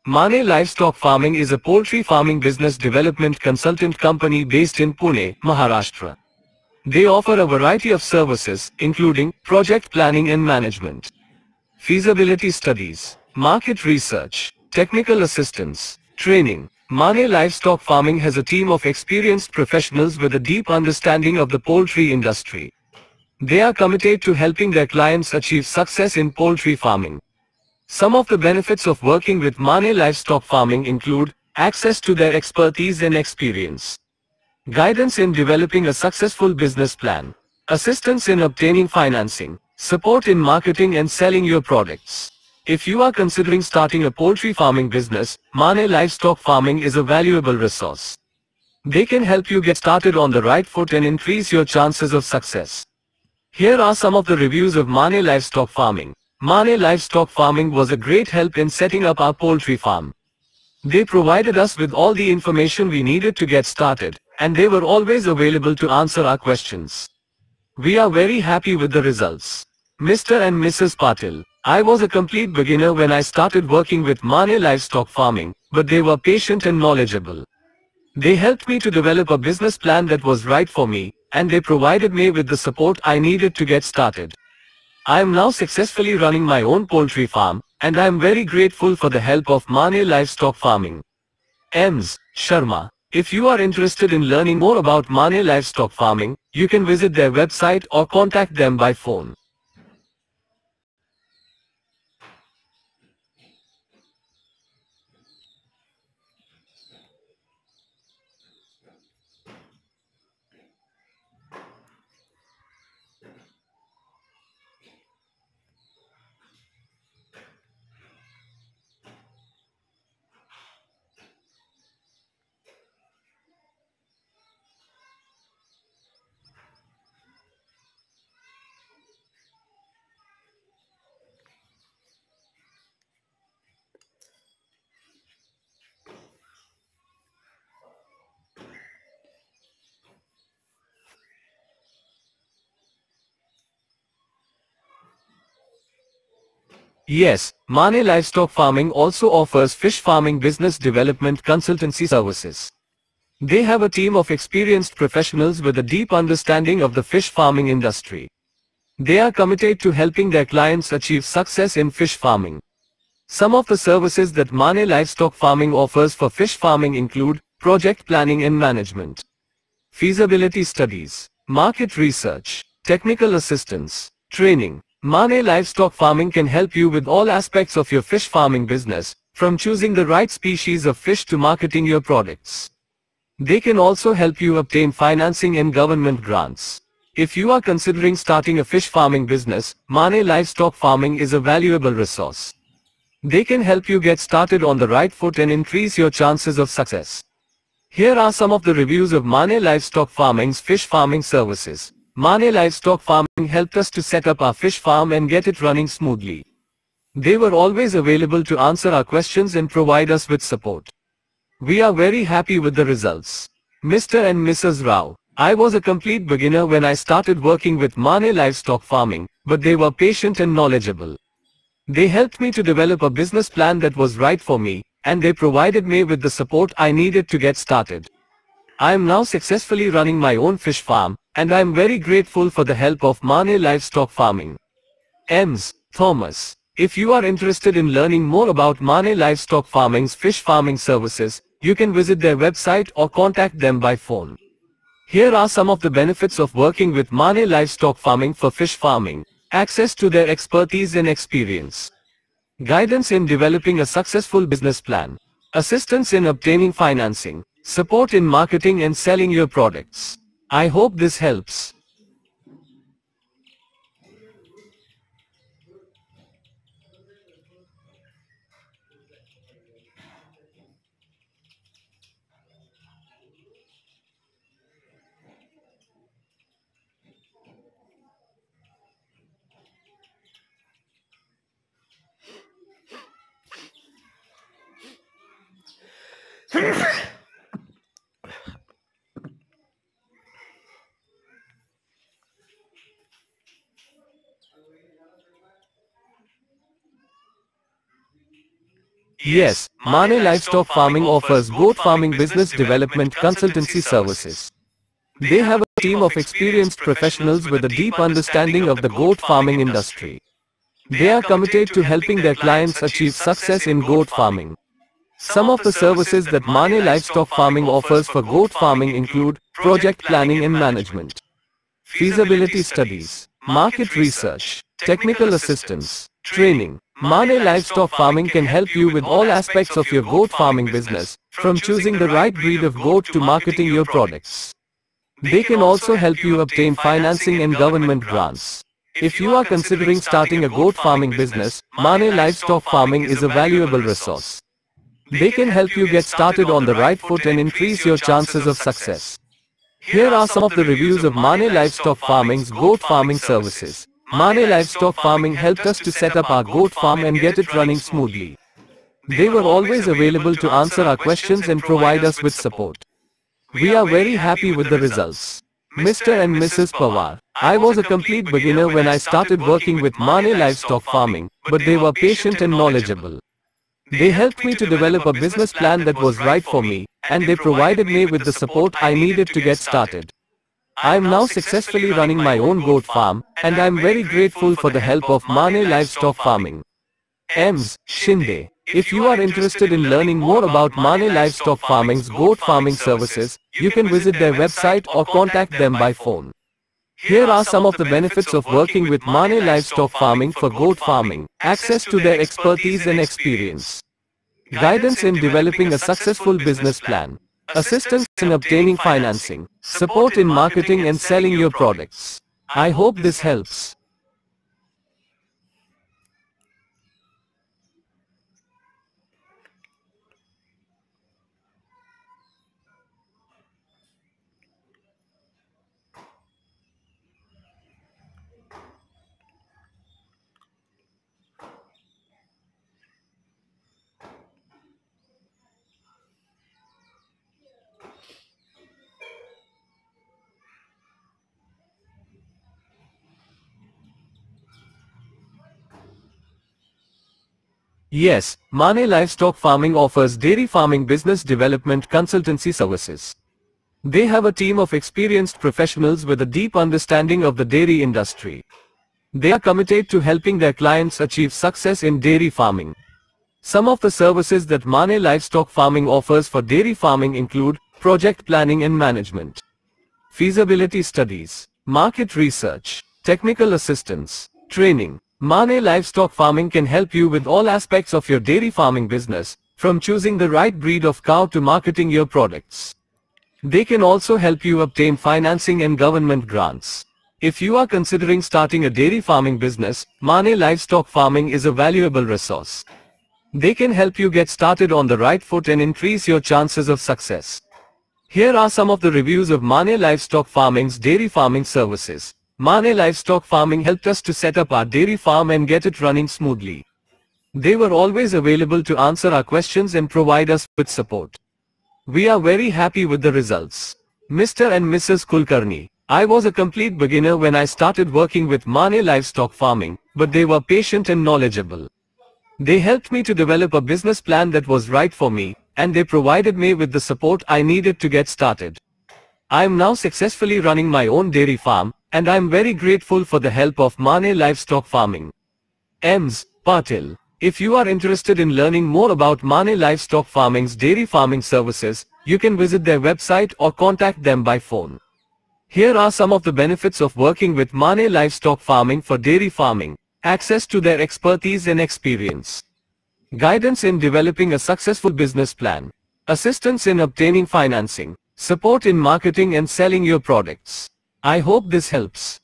Mane Livestock Farming is a poultry farming business development consultant company based in Pune, Maharashtra. They offer a variety of services, including project planning and management, feasibility studies, market research, technical assistance, training. Mane Livestock Farming has a team of experienced professionals with a deep understanding of the poultry industry. They are committed to helping their clients achieve success in poultry farming. Some of the benefits of working with Mane Livestock Farming include access to their expertise and experience, guidance in developing a successful business plan, assistance in obtaining financing, support in marketing and selling your products. If you are considering starting a poultry farming business, Mane Livestock Farming is a valuable resource. They can help you get started on the right foot and increase your chances of success. Here are some of the reviews of Mane Livestock Farming. Mane Livestock Farming was a great help in setting up our poultry farm. They provided us with all the information we needed to get started, and they were always available to answer our questions. We are very happy with the results. Mr. and Mrs. Patil, I was a complete beginner when I started working with Mane Livestock Farming, but they were patient and knowledgeable. They helped me to develop a business plan that was right for me, and they provided me with the support I needed to get started. I am now successfully running my own poultry farm, and I am very grateful for the help of Mane Livestock Farming. Ms. Sharma. If you are interested in learning more about Mane Livestock Farming, you can visit their website or contact them by phone. Yes, Mane Livestock Farming also offers fish farming business development consultancy services. They have a team of experienced professionals with a deep understanding of the fish farming industry. They are committed to helping their clients achieve success in fish farming. Some of the services that Mane Livestock Farming offers for fish farming include project planning and management, feasibility studies, market research, technical assistance, training. Mane Livestock Farming can help you with all aspects of your fish farming business, from choosing the right species of fish to marketing your products. They can also help you obtain financing and government grants. If you are considering starting a fish farming business, Mane Livestock Farming is a valuable resource. They can help you get started on the right foot and increase your chances of success. Here are some of the reviews of Mane Livestock Farming's fish farming services. Mane Livestock Farming helped us to set up our fish farm and get it running smoothly. They were always available to answer our questions and provide us with support. We are very happy with the results. Mr. and Mrs. Rao, I was a complete beginner when I started working with Mane Livestock Farming, but they were patient and knowledgeable. They helped me to develop a business plan that was right for me, and they provided me with the support I needed to get started. I am now successfully running my own fish farm, and I am very grateful for the help of Mane Livestock Farming. Ms. Thomas. If you are interested in learning more about Mane Livestock Farming's fish farming services, you can visit their website or contact them by phone. Here are some of the benefits of working with Mane Livestock Farming for fish farming. Access to their expertise and experience, guidance in developing a successful business plan, assistance in obtaining financing, support in marketing and selling your products. I hope this helps. Yes, Mane Livestock Farming offers goat farming business development consultancy services. They have a team of experienced professionals with a deep understanding of the goat farming industry. They are committed to helping their clients achieve success in goat farming. Some of the services that Mane Livestock Farming offers for goat farming include project planning and management, feasibility studies, market research, technical assistance, training. Mane Livestock Farming can help you with all aspects of your goat farming business, from choosing the right breed of goat to marketing your products. They can also help you obtain financing and government grants. If you are considering starting a goat farming business, Mane Livestock Farming is a valuable resource. They can help you get started on the right foot and increase your chances of success. Here are some of the reviews of Mane Livestock Farming's goat farming services. Mane Livestock Farming helped us to set up our goat farm and get it running smoothly. They were always available to answer our questions and provide us with support. We are very happy with the results. Mr. and Mrs. Pawar, I was a complete beginner when I started working with Mane Livestock Farming, but they were patient and knowledgeable. They helped me to develop a business plan that was right for me, and they provided me with the support I needed to get started. I am now successfully running my own goat farm, and I am very grateful for the help of Mane Livestock Farming. Ms. Shinde, if you are interested in learning more about Mane Livestock Farming's goat farming services, you can visit their website or contact them by phone. Here are some of the benefits of working with Mane Livestock Farming for goat farming: access to their expertise and experience, guidance in developing a successful business plan, assistance in obtaining financing, support in marketing and selling your products. I hope this helps. Yes, Mane Livestock Farming offers dairy farming business development consultancy services. They have a team of experienced professionals with a deep understanding of the dairy industry. They are committed to helping their clients achieve success in dairy farming. Some of the services that Mane Livestock Farming offers for dairy farming include project planning and management, feasibility studies, market research, technical assistance, training. Mane Livestock Farming can help you with all aspects of your dairy farming business, from choosing the right breed of cow to marketing your products. They can also help you obtain financing and government grants. If you are considering starting a dairy farming business, Mane Livestock Farming is a valuable resource. They can help you get started on the right foot and increase your chances of success. Here are some of the reviews of Mane Livestock Farming's dairy farming services. Mane Livestock Farming helped us to set up our dairy farm and get it running smoothly. They were always available to answer our questions and provide us with support. We are very happy with the results. Mr. and Mrs. Kulkarni, I was a complete beginner when I started working with Mane Livestock Farming, but they were patient and knowledgeable. They helped me to develop a business plan that was right for me, and they provided me with the support I needed to get started. I am now successfully running my own dairy farm, and I am very grateful for the help of Mane Livestock Farming. Ms. Patil, if you are interested in learning more about Mane Livestock Farming's dairy farming services, you can visit their website or contact them by phone. Here are some of the benefits of working with Mane Livestock Farming for dairy farming: access to their expertise and experience, guidance in developing a successful business plan, assistance in obtaining financing, support in marketing and selling your products. I hope this helps.